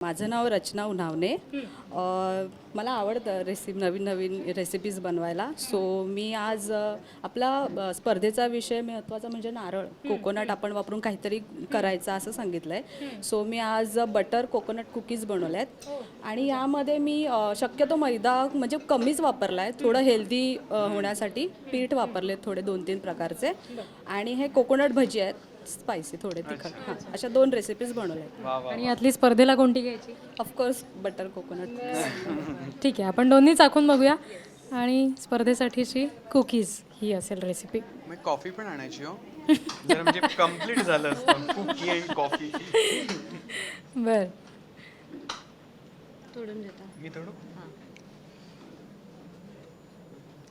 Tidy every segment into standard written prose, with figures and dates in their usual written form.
माझं नाव रचना उन्हावणे. मला आवडतं नवीन नवीन रेसिपीज बनवायला. सो मी आज आपला स्पर्धेचा विषय महत्त्वाचा म्हणजे नारळ कोकोनट आपण वापरून काहीतरी करायचं असं सांगितलं आहे. सो मी आज बटर कोकोनट कुकीज बनवल्या आहेत आणि यामध्ये मी शक्यतो मैदा म्हणजे कमीच वापरला आहे. थोडं हेल्दी होण्यासाठी पीठ वापरले थोडे 2-3 प्रकारचे आणि हे कोकोनट भजी आहेत स्पायसी थोडे तिखट. हां, अशा 2 रेसिपीज बनवल्या आहेत. आणि यातली स्पर्धेला कोणती घ्यायची? Of course butter coconut. ठीक आहे, आपण दोन्ही चाखून बघूया. आणि स्पर्धेसाठीची कुकीज ही असेल रेसिपी. मग कॉफी पण आणायची हो जरा म्हणजे कम्प्लीट झालं असतं कुकी आणि कॉफी. बर, तोडून देता मी थोडं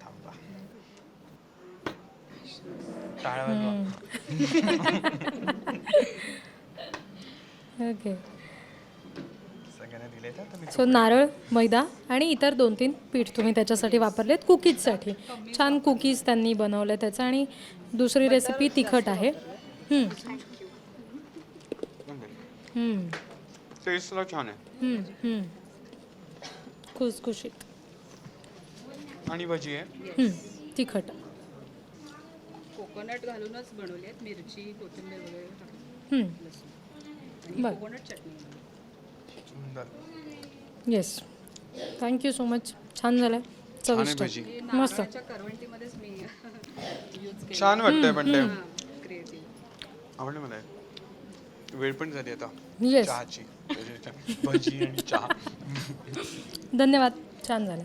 थांबा टाळा. ओके. सगळ्यांना दिले तर मी सो नारळ, मैदा आणि इतर 2-3 पीठ तुम्ही त्याच्यासाठी वापरलेत कुकीजसाठी. छान कुकीज त्यांनी बनवले त्याचं. आणि दुसरी रेसिपी तिखट आहे. टेस्टला छान आहे खुसखुशीत आणि भजी आहे तिखट. कोकोनट घालूनच बनवली आहेत. मिरची कोथिंबीर वगैरे टाकून. आणि बरं. कोकोनट चटणी. सुंदर. Yes, thank you so much. छान झालं, चविष्ट, भजी. मस्त. नारळाच्या करवंटीमध्येच मी यूज केली. छान वाटतंय पण ते क्रिएटिव्ह. आवडलं मला. वेळ पण झाली आता येस, चहाची भजी आणि चहा. धन्यवाद, छान झालं.